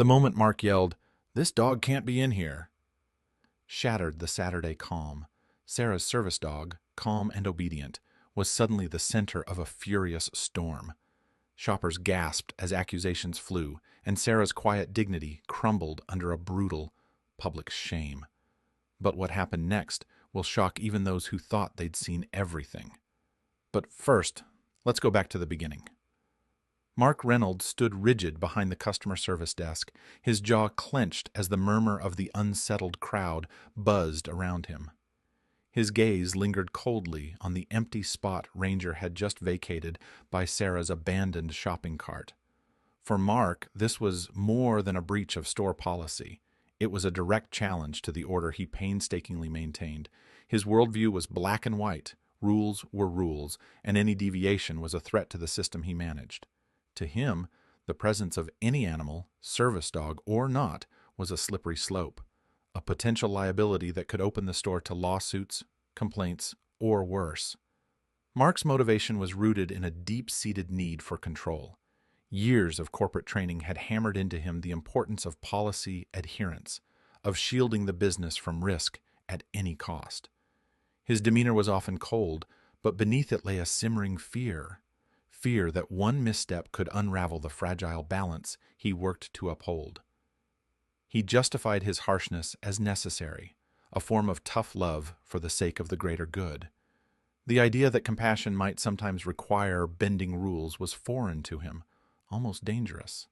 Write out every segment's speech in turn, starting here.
The moment Mark yelled, "This dog can't be in here," shattered the Saturday calm. Sarah's service dog, calm and obedient, was suddenly the center of a furious storm. Shoppers gasped as accusations flew, and Sarah's quiet dignity crumbled under a brutal public shame. But what happened next will shock even those who thought they'd seen everything. But first, let's go back to the beginning. Mark Reynolds stood rigid behind the customer service desk, his jaw clenched as the murmur of the unsettled crowd buzzed around him. His gaze lingered coldly on the empty spot Ranger had just vacated by Sarah's abandoned shopping cart. For Mark, this was more than a breach of store policy. It was a direct challenge to the order he painstakingly maintained. His worldview was black and white. Rules were rules, and any deviation was a threat to the system he managed. To him, the presence of any animal, service dog or not, was a slippery slope, a potential liability that could open the store to lawsuits, complaints, or worse. Mark's motivation was rooted in a deep-seated need for control. Years of corporate training had hammered into him the importance of policy adherence, of shielding the business from risk at any cost. His demeanor was often cold, but beneath it lay a simmering fear that one misstep could unravel the fragile balance he worked to uphold. He justified his harshness as necessary, a form of tough love for the sake of the greater good. The idea that compassion might sometimes require bending rules was foreign to him, almost dangerous.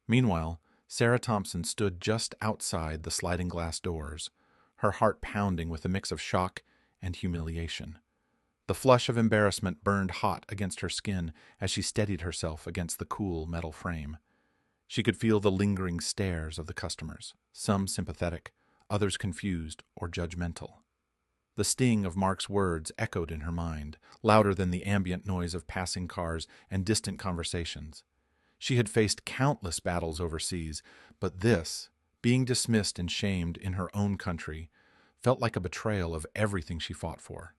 Meanwhile, Sarah Thompson stood just outside the sliding glass doors, her heart pounding with a mix of shock and humiliation. The flush of embarrassment burned hot against her skin as she steadied herself against the cool metal frame. She could feel the lingering stares of the customers, some sympathetic, others confused or judgmental. The sting of Mark's words echoed in her mind, louder than the ambient noise of passing cars and distant conversations. She had faced countless battles overseas, but this, being dismissed and shamed in her own country, felt like a betrayal of everything she fought for.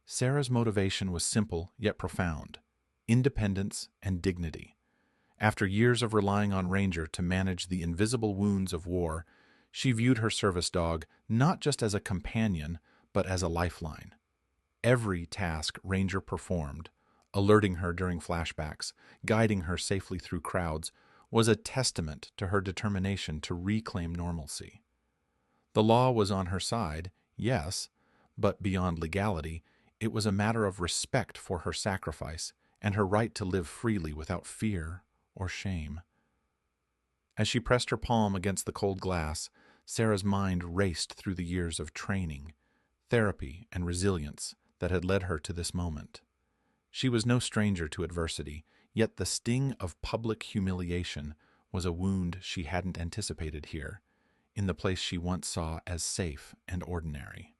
Sarah's motivation was simple yet profound: independence and dignity. After years of relying on Ranger to manage the invisible wounds of war, she viewed her service dog not just as a companion, but as a lifeline. Every task Ranger performed, alerting her during flashbacks, guiding her safely through crowds, was a testament to her determination to reclaim normalcy. The law was on her side, yes, but beyond legality, it was a matter of respect for her sacrifice and her right to live freely without fear or shame. As she pressed her palm against the cold glass, Sarah's mind raced through the years of training, therapy, and resilience that had led her to this moment. She was no stranger to adversity, yet the sting of public humiliation was a wound she hadn't anticipated here, in the place she once saw as safe and ordinary.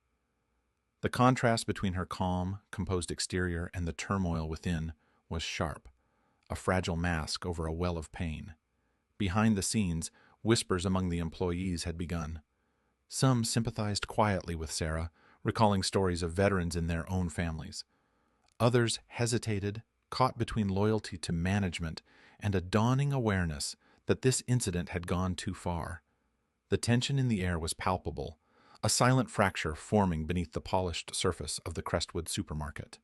The contrast between her calm, composed exterior and the turmoil within was sharp, a fragile mask over a well of pain. Behind the scenes, whispers among the employees had begun. Some sympathized quietly with Sarah, recalling stories of veterans in their own families. Others hesitated, caught between loyalty to management and a dawning awareness that this incident had gone too far. The tension in the air was palpable, a silent fracture forming beneath the polished surface of the Crestwood supermarket.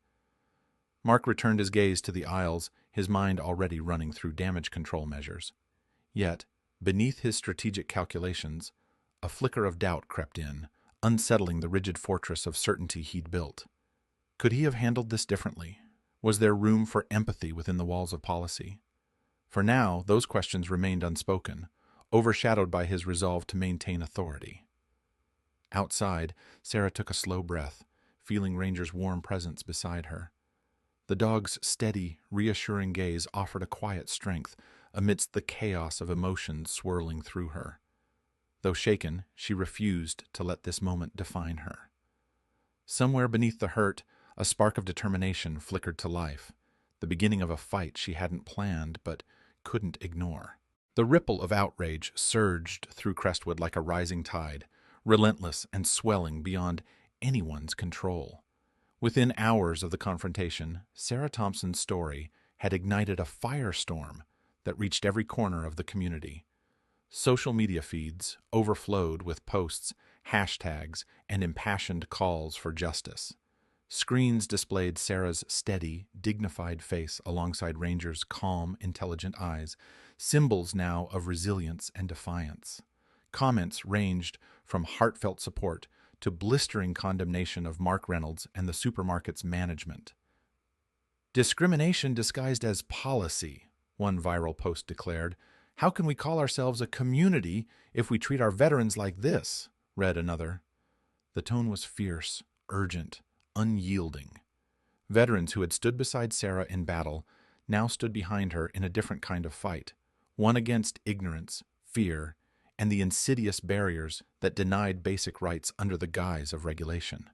Mark returned his gaze to the aisles, his mind already running through damage control measures. Yet, beneath his strategic calculations, a flicker of doubt crept in, unsettling the rigid fortress of certainty he'd built. Could he have handled this differently? Was there room for empathy within the walls of policy? For now, those questions remained unspoken, overshadowed by his resolve to maintain authority. Outside, Sarah took a slow breath, feeling Ranger's warm presence beside her. The dog's steady, reassuring gaze offered a quiet strength amidst the chaos of emotions swirling through her. Though shaken, she refused to let this moment define her. Somewhere beneath the hurt, a spark of determination flickered to life, the beginning of a fight she hadn't planned but couldn't ignore. The ripple of outrage surged through Crestwood like a rising tide, relentless and swelling beyond anyone's control. Within hours of the confrontation, Sarah Thompson's story had ignited a firestorm that reached every corner of the community. Social media feeds overflowed with posts, hashtags, and impassioned calls for justice. Screens displayed Sarah's steady, dignified face alongside Ranger's calm, intelligent eyes, symbols now of resilience and defiance. Comments ranged from heartfelt support to blistering condemnation of Mark Reynolds and the supermarket's management. Discrimination disguised as policy, one viral post declared. How can we call ourselves a community if we treat our veterans like this? Read another. The tone was fierce, urgent, unyielding. Veterans who had stood beside Sarah in battle now stood behind her in a different kind of fight, one against ignorance, fear, and the insidious barriers that denied basic rights under the guise of regulation.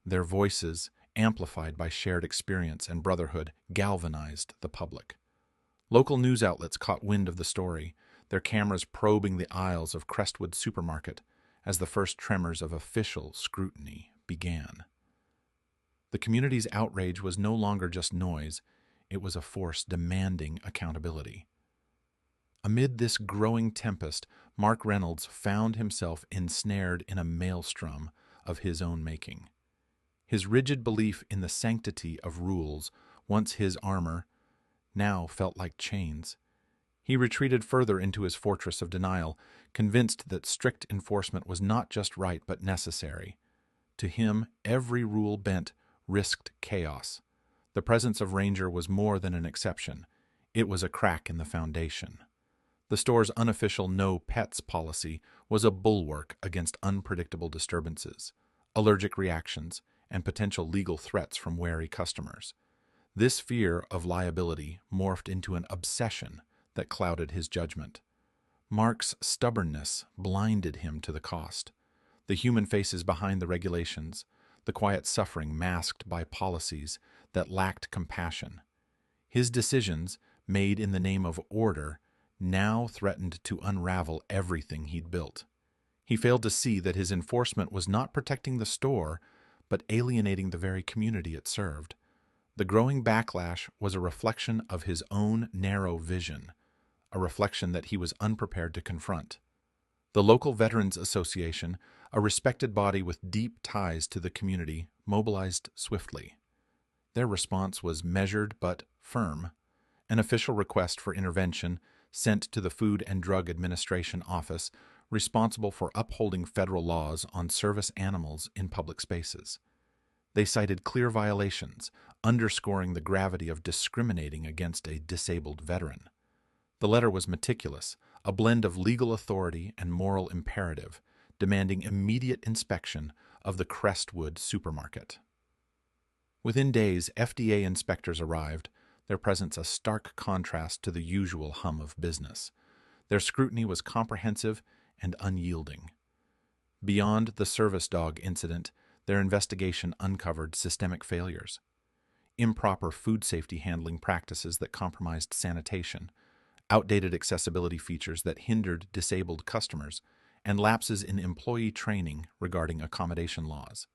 Their voices, amplified by shared experience and brotherhood, galvanized the public. Local news outlets caught wind of the story, their cameras probing the aisles of Crestwood Supermarket as the first tremors of official scrutiny began. The community's outrage was no longer just noise, it was a force demanding accountability. Amid this growing tempest, Mark Reynolds found himself ensnared in a maelstrom of his own making. His rigid belief in the sanctity of rules, once his armor, now felt like chains. He retreated further into his fortress of denial, convinced that strict enforcement was not just right but necessary. To him, every rule bent risked chaos. The presence of Ranger was more than an exception. It was a crack in the foundation. The store's unofficial no pets policy was a bulwark against unpredictable disturbances, allergic reactions, and potential legal threats from wary customers. This fear of liability morphed into an obsession that clouded his judgment. Mark's stubbornness blinded him to the cost. The human faces behind the regulations, the quiet suffering masked by policies that lacked compassion. His decisions, made in the name of order, now threatened to unravel everything he'd built. He failed to see that his enforcement was not protecting the store, but alienating the very community it served. The growing backlash was a reflection of his own narrow vision, a reflection that he was unprepared to confront. The local Veterans Association, a respected body with deep ties to the community, mobilized swiftly. Their response was measured but firm. An official request for intervention sent to the Food and Drug Administration office responsible for upholding federal laws on service animals in public spaces. They cited clear violations, underscoring the gravity of discriminating against a disabled veteran. The letter was meticulous, a blend of legal authority and moral imperative, demanding immediate inspection of the Crestwood supermarket. Within days, FDA inspectors arrived, their presence a stark contrast to the usual hum of business. Their scrutiny was comprehensive and unyielding. Beyond the service dog incident, their investigation uncovered systemic failures, improper food safety handling practices that compromised sanitation, outdated accessibility features that hindered disabled customers, and lapses in employee training regarding accommodation laws.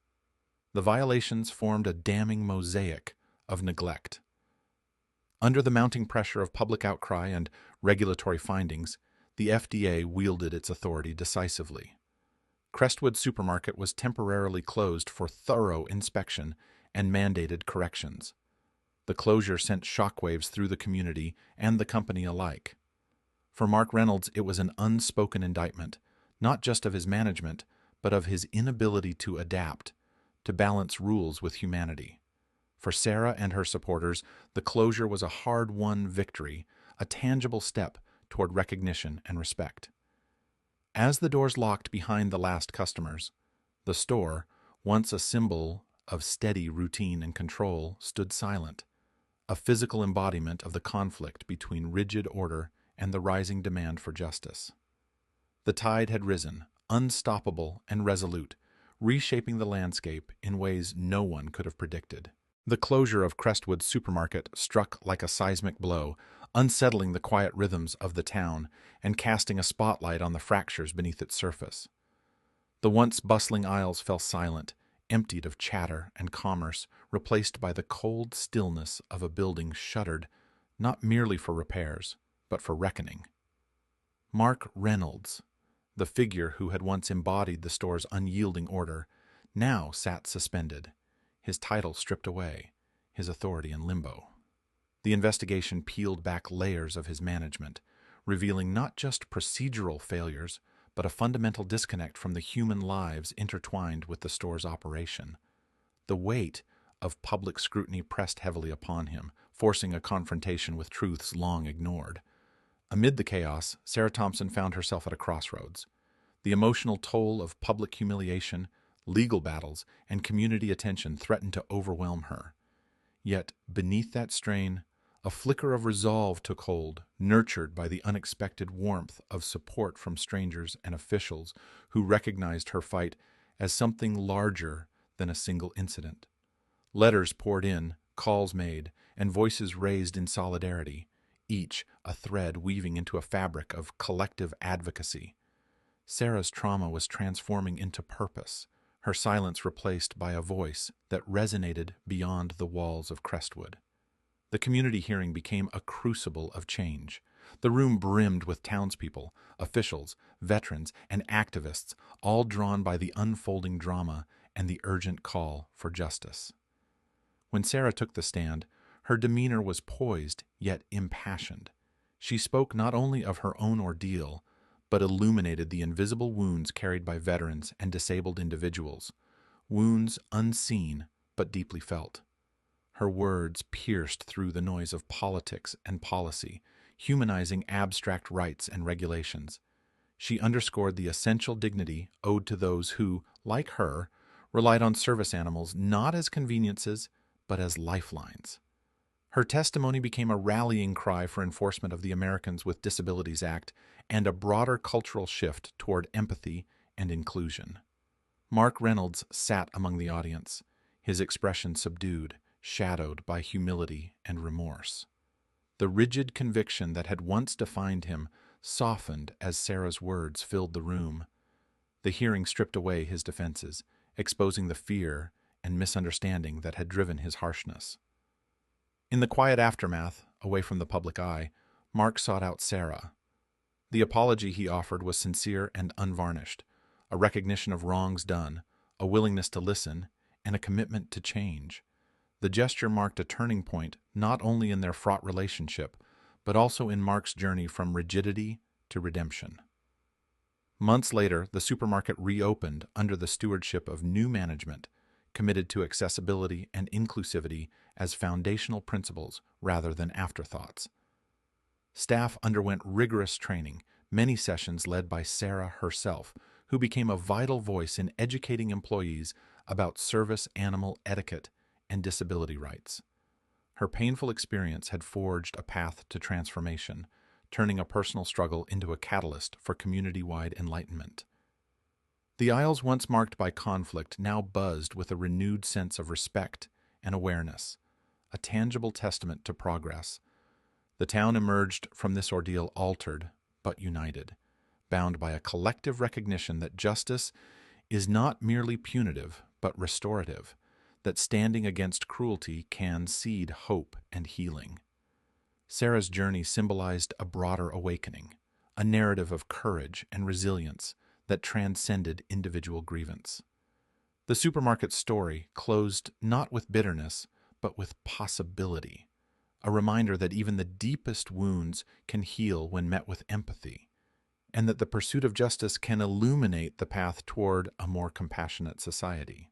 The violations formed a damning mosaic of neglect. Under the mounting pressure of public outcry and regulatory findings, the FDA wielded its authority decisively. Crestwood Supermarket was temporarily closed for thorough inspection and mandated corrections. The closure sent shockwaves through the community and the company alike. For Mark Reynolds, it was an unspoken indictment, not just of his management, but of his inability to adapt, to balance rules with humanity. For Sarah and her supporters, the closure was a hard-won victory, a tangible step toward recognition and respect. As the doors locked behind the last customers, the store, once a symbol of steady routine and control, stood silent, a physical embodiment of the conflict between rigid order and the rising demand for justice. The tide had risen, unstoppable and resolute, reshaping the landscape in ways no one could have predicted. The closure of Crestwood Supermarket struck like a seismic blow, unsettling the quiet rhythms of the town and casting a spotlight on the fractures beneath its surface. The once bustling aisles fell silent, emptied of chatter and commerce, replaced by the cold stillness of a building shuttered not merely for repairs, but for reckoning. Mark Reynolds, the figure who had once embodied the store's unyielding order, now sat suspended, his title stripped away, his authority in limbo. The investigation peeled back layers of his management, revealing not just procedural failures, but a fundamental disconnect from the human lives intertwined with the store's operation. The weight of public scrutiny pressed heavily upon him, forcing a confrontation with truths long ignored. Amid the chaos, Sarah Thompson found herself at a crossroads. The emotional toll of public humiliation, legal battles, and community attention threatened to overwhelm her. Yet, beneath that strain, a flicker of resolve took hold, nurtured by the unexpected warmth of support from strangers and officials who recognized her fight as something larger than a single incident. Letters poured in, calls made, and voices raised in solidarity, each a thread weaving into a fabric of collective advocacy. Sarah's trauma was transforming into purpose, her silence replaced by a voice that resonated beyond the walls of Crestwood. The community hearing became a crucible of change. The room brimmed with townspeople, officials, veterans, and activists, all drawn by the unfolding drama and the urgent call for justice. When Sarah took the stand, her demeanor was poised yet impassioned. She spoke not only of her own ordeal, but illuminated the invisible wounds carried by veterans and disabled individuals, wounds unseen but deeply felt. Her words pierced through the noise of politics and policy, humanizing abstract rights and regulations. She underscored the essential dignity owed to those who, like her, relied on service animals not as conveniences, but as lifelines. Her testimony became a rallying cry for enforcement of the Americans with Disabilities Act and a broader cultural shift toward empathy and inclusion. Mark Reynolds sat among the audience, his expression subdued, shadowed by humility and remorse. The rigid conviction that had once defined him softened as Sarah's words filled the room. The hearing stripped away his defenses, exposing the fear and misunderstanding that had driven his harshness. In the quiet aftermath, away from the public eye, Mark sought out Sarah. The apology he offered was sincere and unvarnished, a recognition of wrongs done, a willingness to listen, and a commitment to change. The gesture marked a turning point not only in their fraught relationship, but also in Mark's journey from rigidity to redemption. Months later, the supermarket reopened under the stewardship of new management, committed to accessibility and inclusivity as foundational principles rather than afterthoughts. Staff underwent rigorous training, many sessions led by Sarah herself, who became a vital voice in educating employees about service animal etiquette and disability rights. Her painful experience had forged a path to transformation, turning a personal struggle into a catalyst for community-wide enlightenment. The aisles once marked by conflict now buzzed with a renewed sense of respect and awareness, a tangible testament to progress. The town emerged from this ordeal altered but united, bound by a collective recognition that justice is not merely punitive but restorative, that standing against cruelty can seed hope and healing. Sarah's journey symbolized a broader awakening, a narrative of courage and resilience that transcended individual grievance. The supermarket story closed not with bitterness, but with possibility, a reminder that even the deepest wounds can heal when met with empathy, and that the pursuit of justice can illuminate the path toward a more compassionate society.